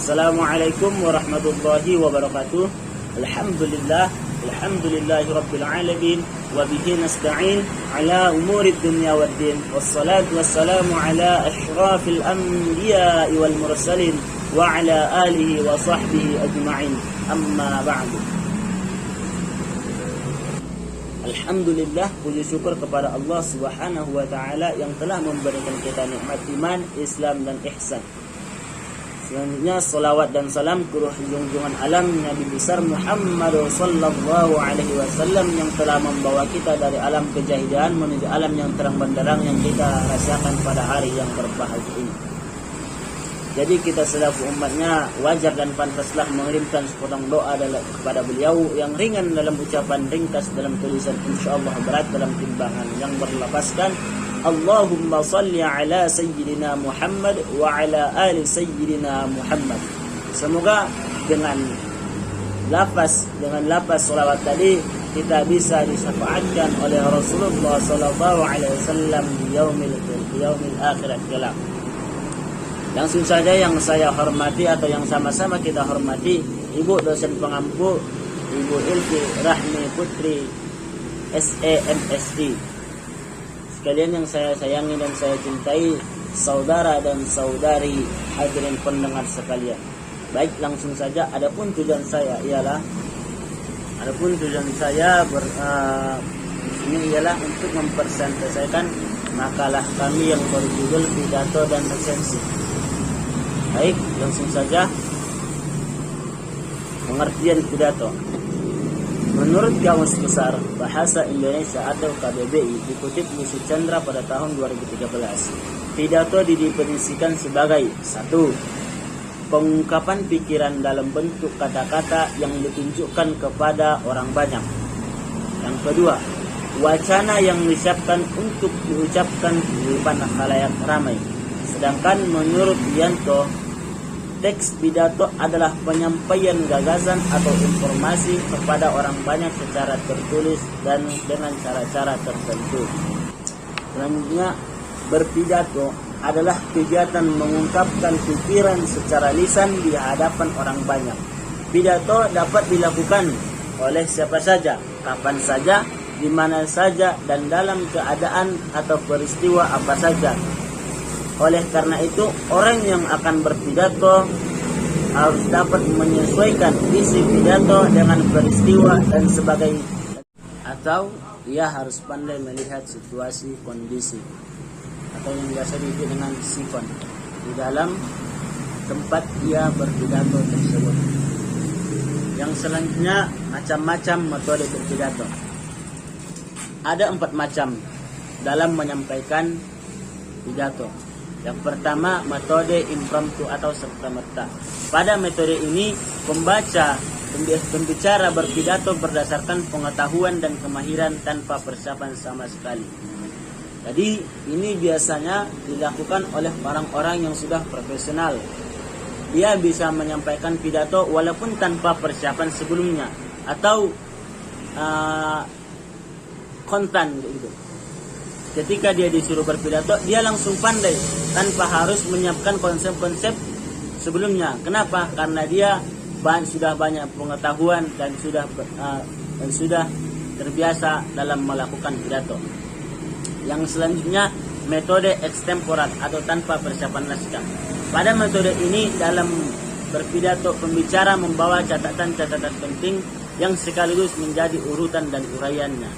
Assalamualaikum warahmatullahi wabarakatuh. Alhamdulillah, alhamdulillahi rabbil alamin, wa bihi nasta'in ala umurid dunya waddin. Wassalatu wassalamu ala asyrafil anbiya'i wal mursalin wa ala alihi wa sahbihi ajma'in. Amma ba'du. Alhamdulillah, puji syukur kepada Allah Subhanahu wa taala yang telah memberikan kita nikmat iman, Islam dan ihsan. Selanjutnya salawat dan salam ke junjungan alam Nabi besar Muhammad sallallahu alaihi wasallam yang telah membawa kita dari alam kejahilan menuju alam yang terang benderang yang kita rasakan pada hari yang berbahagia ini. Jadi kita selaku umatnya wajar dan pantaslah mengirimkan sepotong doa kepada beliau yang ringan dalam ucapan, ringkas dalam tulisan, insyaallah berat dalam timbangan, yang berlapaskan Allahumma salli ala sayyidina Muhammad wa ala ali sayyidina Muhammad. Semoga dengan lafaz salawat tadi kita bisa disyafaatkan oleh Rasulullah sallallahu alaihi wasallam di yaumil akhirat kelak. Langsung saja yang saya hormati atau yang sama-sama kita hormati Ibu dosen pengampu, Ibu Ilfi Rahmi Putri SEMSD. Sekalian yang saya sayangi dan saya cintai, saudara dan saudari hadirin pendengar sekalian. Baik, langsung saja. Adapun tujuan saya ini ialah untuk mempresentasikan makalah kami yang berjudul pidato dan resensi. Baik, langsung saja. Pengertian pidato. Menurut Kamus Besar Bahasa Indonesia atau KBBI dikutip Lucy Chandra pada tahun 2013, pidato didefinisikan sebagai 1. Pengungkapan pikiran dalam bentuk kata-kata yang ditunjukkan kepada orang banyak. Yang kedua, wacana yang disiapkan untuk diucapkan di depan khalayak ramai. Sedangkan menurut Yanto, teks pidato adalah penyampaian gagasan atau informasi kepada orang banyak secara tertulis dan dengan cara-cara tertentu. Selanjutnya, berpidato adalah kegiatan mengungkapkan pikiran secara lisan di hadapan orang banyak. Pidato dapat dilakukan oleh siapa saja, kapan saja, di mana saja, dan dalam keadaan atau peristiwa apa saja. Oleh karena itu, orang yang akan berpidato harus dapat menyesuaikan isi pidato dengan peristiwa dan sebagainya. Atau ia harus pandai melihat situasi kondisi atau yang biasa disebut dengan sikon di dalam tempat ia berpidato tersebut. Yang selanjutnya, macam-macam metode berpidato. Ada 4 macam dalam menyampaikan pidato. Yang pertama, metode impromptu atau serta-merta. Pada metode ini, pembicara berpidato berdasarkan pengetahuan dan kemahiran tanpa persiapan sama sekali. Jadi, ini biasanya dilakukan oleh orang-orang yang sudah profesional. Dia bisa menyampaikan pidato walaupun tanpa persiapan sebelumnya atau kontan gitu. Ketika dia disuruh berpidato, dia langsung pandai tanpa harus menyiapkan konsep-konsep sebelumnya. Kenapa? Karena dia sudah banyak pengetahuan dan sudah terbiasa dalam melakukan pidato. Yang selanjutnya, metode extemporat atau tanpa persiapan naskah. Pada metode ini, dalam berpidato, pembicara membawa catatan-catatan penting yang sekaligus menjadi urutan dan uraiannya.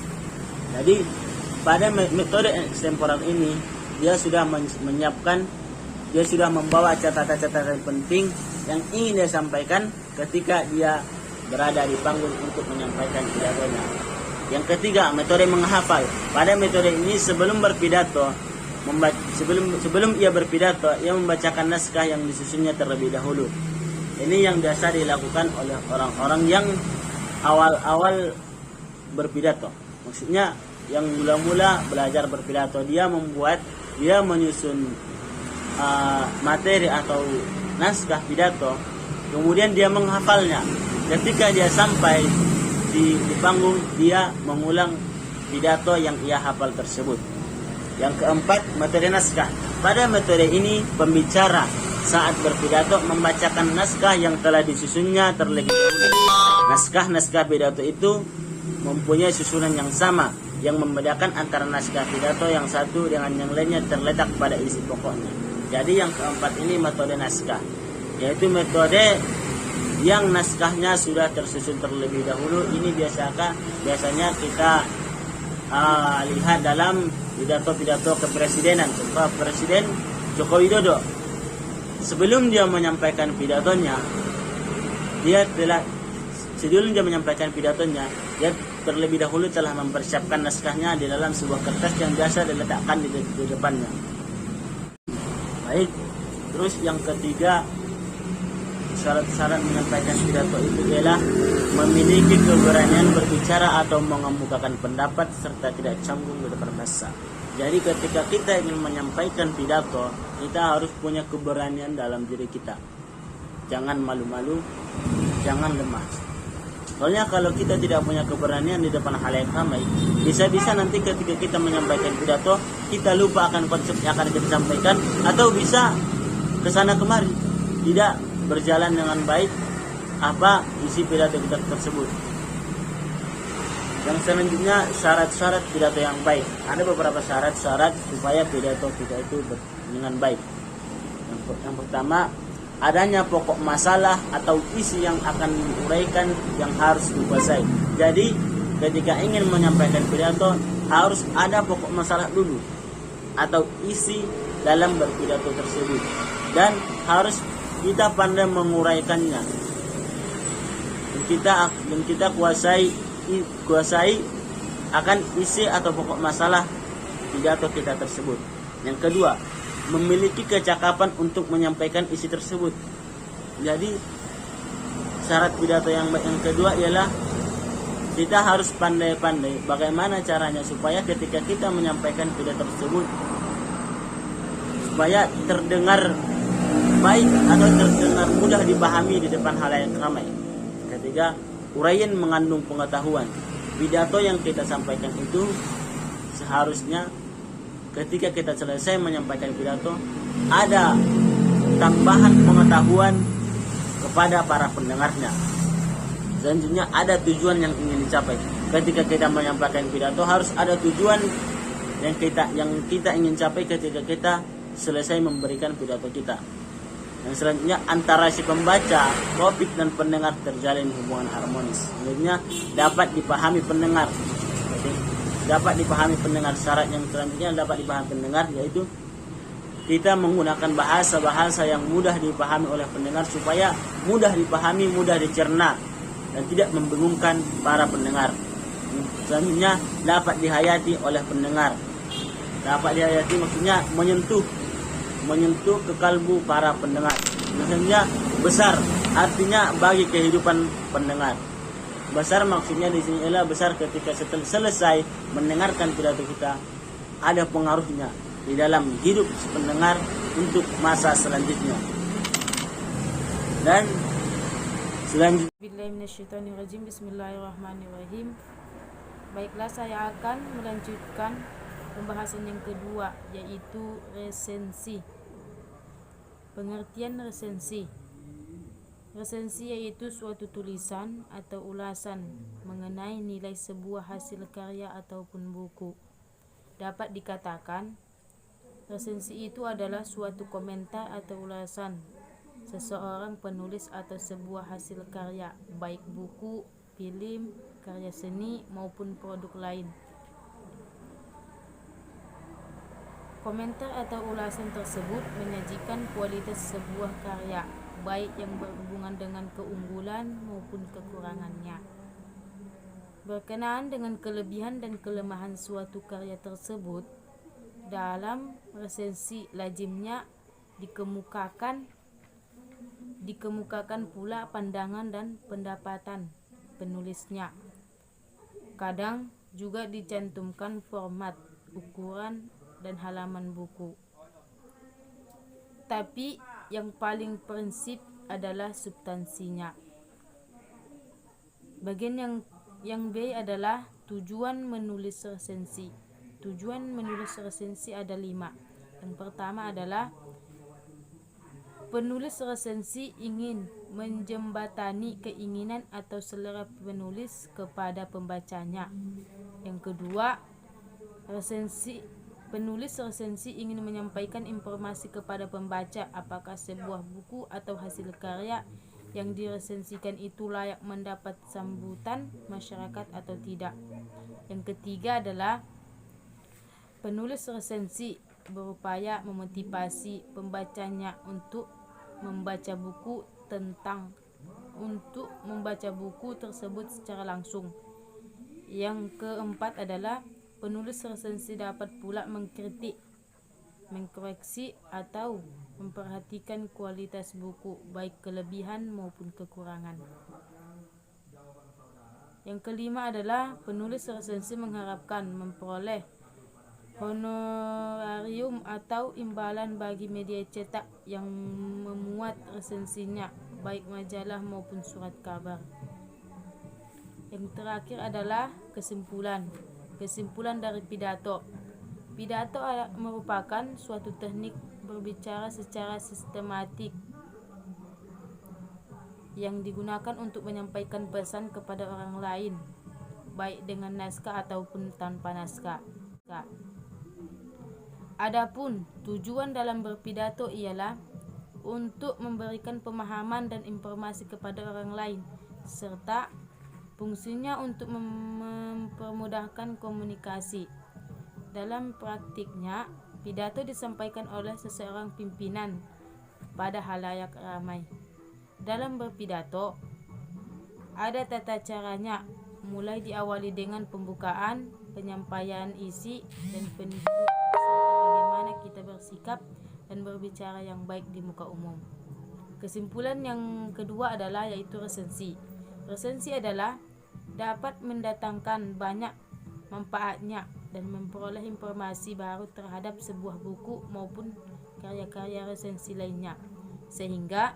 Jadi pada metode extemporal ini, dia sudah membawa catatan-catatan penting yang ingin dia sampaikan ketika dia berada di panggung untuk menyampaikan pidatonya. Yang ketiga, metode menghafal. Pada metode ini, sebelum ia berpidato, ia membacakan naskah yang disusunnya terlebih dahulu. Ini yang biasa dilakukan oleh orang-orang yang awal-awal berpidato. Maksudnya, yang mula-mula belajar berpidato, dia menyusun materi atau naskah pidato, kemudian dia menghafalnya. Ketika dia sampai di panggung, dia mengulang pidato yang ia hafal tersebut. Yang keempat, metode naskah. Pada metode ini, pembicara saat berpidato membacakan naskah yang telah disusunnya terlebih dahulu. Naskah-naskah pidato itu mempunyai susunan yang sama, yang membedakan antara naskah pidato yang satu dengan yang lainnya terletak pada isi pokoknya. Jadi yang keempat ini metode naskah, yaitu metode yang naskahnya sudah tersusun terlebih dahulu. Ini biasanya kita lihat dalam pidato-pidato kepresidenan. Contoh Presiden Joko Widodo, sebelum dia menyampaikan pidatonya, dia terlebih dahulu telah mempersiapkan naskahnya di dalam sebuah kertas yang biasa diletakkan di depannya. Baik, terus yang ketiga, syarat-syarat menyampaikan pidato itu ialah memiliki keberanian berbicara atau mengemukakan pendapat serta tidak canggung di depan massa. Jadi ketika kita ingin menyampaikan pidato, kita harus punya keberanian dalam diri kita. Jangan malu-malu, jangan lemah. Soalnya kalau kita tidak punya keberanian di depan halayak ramai, bisa-bisa nanti ketika kita menyampaikan pidato, kita lupa akan konsep yang akan kita sampaikan, atau bisa kesana kemari, tidak berjalan dengan baik apa isi pidato kita tersebut. Yang selanjutnya, syarat-syarat pidato yang baik. Ada beberapa syarat-syarat supaya pidato kita itu dengan baik. Yang pertama, adanya pokok masalah atau isi yang akan diuraikan yang harus dikuasai. Jadi ketika ingin menyampaikan pidato, harus ada pokok masalah dulu atau isi dalam berpidato tersebut, dan harus kita pandai menguraikannya, dan kita kuasai akan isi atau pokok masalah pidato kita tersebut. Yang kedua, memiliki kecakapan untuk menyampaikan isi tersebut. Jadi syarat pidato yang baik yang kedua ialah kita harus pandai-pandai bagaimana caranya supaya ketika kita menyampaikan pidato tersebut supaya terdengar baik atau terdengar mudah dipahami di depan halayak ramai. Ketiga, uraian mengandung pengetahuan. Pidato yang kita sampaikan itu seharusnya ketika kita selesai menyampaikan pidato ada tambahan pengetahuan kepada para pendengarnya. Selanjutnya ada tujuan yang ingin dicapai. Ketika kita menyampaikan pidato harus ada tujuan yang kita ingin capai ketika kita selesai memberikan pidato kita. Yang selanjutnya, antara si pembaca, topik dan pendengar terjalin hubungan harmonis. Selanjutnya dapat dipahami pendengar. Dapat dipahami pendengar. Syarat yang selanjutnya dapat dipahami pendengar, yaitu kita menggunakan bahasa-bahasa yang mudah dipahami oleh pendengar supaya mudah dipahami, mudah dicerna dan tidak membingungkan para pendengar. Selanjutnya dapat dihayati oleh pendengar. Dapat dihayati maksudnya menyentuh ke kalbu para pendengar. Maksudnya besar, artinya bagi kehidupan pendengar. Besar maksudnya di sini adalah besar ketika setelah selesai mendengarkan pidato kita, ada pengaruhnya di dalam hidup si pendengar untuk masa selanjutnya. Dan selanjutnya, Bismillahirrahmanirrahim. Baiklah, saya akan melanjutkan pembahasan yang kedua, yaitu resensi. Pengertian resensi. Resensi yaitu suatu tulisan atau ulasan mengenai nilai sebuah hasil karya ataupun buku. Dapat dikatakan, resensi itu adalah suatu komentar atau ulasan seseorang penulis atas sebuah hasil karya, baik buku, film, karya seni maupun produk lain. Komentar atau ulasan tersebut menyajikan kualitas sebuah karya, baik yang berhubungan dengan keunggulan maupun kekurangannya. Berkenaan dengan kelebihan dan kelemahan suatu karya tersebut, dalam resensi lazimnya dikemukakan pula pandangan dan pendapatan penulisnya. Kadang juga dicantumkan format, ukuran, dan halaman buku. Tapi yang paling prinsip adalah substansinya. Bagian yang B adalah tujuan menulis resensi. Tujuan menulis resensi ada 5. Yang pertama adalah penulis resensi ingin menjembatani keinginan atau selera penulis kepada pembacanya. Yang kedua, penulis resensi ingin menyampaikan informasi kepada pembaca apakah sebuah buku atau hasil karya yang diresensikan itu layak mendapat sambutan masyarakat atau tidak. Yang ketiga adalah penulis resensi berupaya memotivasi pembacanya untuk membaca buku tersebut secara langsung. Yang keempat adalah penulis resensi dapat pula mengkritik, mengkoreksi atau memperhatikan kualitas buku, baik kelebihan maupun kekurangan. Yang kelima adalah penulis resensi mengharapkan memperoleh honorarium atau imbalan bagi media cetak yang memuat resensinya, baik majalah maupun surat kabar. Yang terakhir adalah kesimpulan dari pidato. Pidato merupakan suatu teknik berbicara secara sistematik yang digunakan untuk menyampaikan pesan kepada orang lain, baik dengan naskah ataupun tanpa naskah. Adapun tujuan dalam berpidato ialah untuk memberikan pemahaman dan informasi kepada orang lain, serta fungsinya untuk mempermudahkan komunikasi. Dalam praktiknya, pidato disampaikan oleh seseorang pimpinan pada halayak ramai. Dalam berpidato, ada tata caranya, mulai diawali dengan pembukaan, penyampaian isi, dan penutup, serta bagaimana kita bersikap dan berbicara yang baik di muka umum. Kesimpulan yang kedua adalah yaitu resensi. Resensi adalah dapat mendatangkan banyak manfaatnya dan memperoleh informasi baru terhadap sebuah buku maupun karya-karya resensi lainnya, sehingga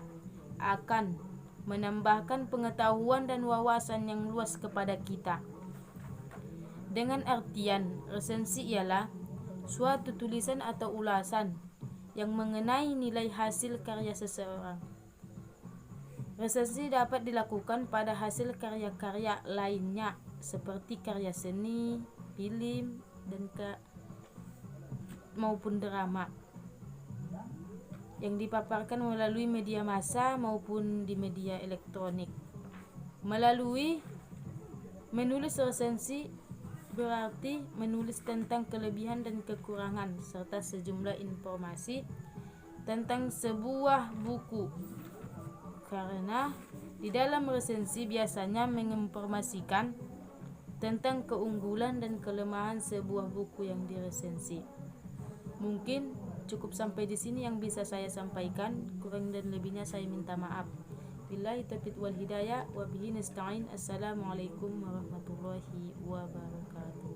akan menambahkan pengetahuan dan wawasan yang luas kepada kita. Dengan artian, resensi ialah suatu tulisan atau ulasan yang mengenai nilai hasil karya seseorang. Resensi dapat dilakukan pada hasil karya-karya lainnya seperti karya seni, film, dan maupun drama yang dipaparkan melalui media massa maupun di media elektronik. Menulis resensi berarti menulis tentang kelebihan dan kekurangan serta sejumlah informasi tentang sebuah buku, karena di dalam resensi biasanya menginformasikan tentang keunggulan dan kelemahan sebuah buku yang diresensi. Mungkin cukup sampai di sini yang bisa saya sampaikan, kurang dan lebihnya saya minta maaf. Billahi taufiq wal hidayah wa bihi nasta'in. Assalamualaikum warahmatullahi wabarakatuh.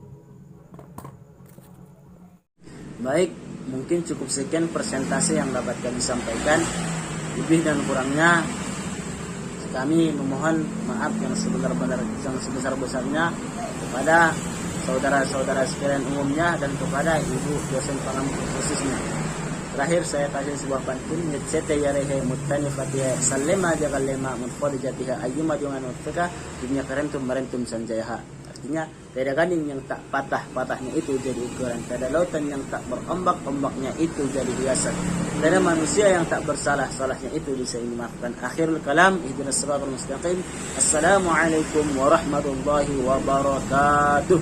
Baik, mungkin cukup sekian presentasi yang dapat kami sampaikan. Lebih dan kurangnya kami memohon maaf yang sebesar-besarnya kepada saudara-saudara sekalian umumnya dan kepada ibu dosen pengampu khususnya. Terakhir saya kasih sebuah pantun, yetsete yarehe muttani fatiha sallema jagallema munfadijatiha ayyuma jungan utfika dunia kerentum merentum sanjayaha. Artinya, tiada gading yang tak patah-patahnya itu jadi ukuran, tiada lautan yang tak berombak-ombaknya itu jadi hiasan, tiada manusia yang tak bersalah-salahnya itu bisa dimaafkan. Akhirul kalam, ihdinas siratal mustaqim. Assalamualaikum warahmatullahi wabarakatuh.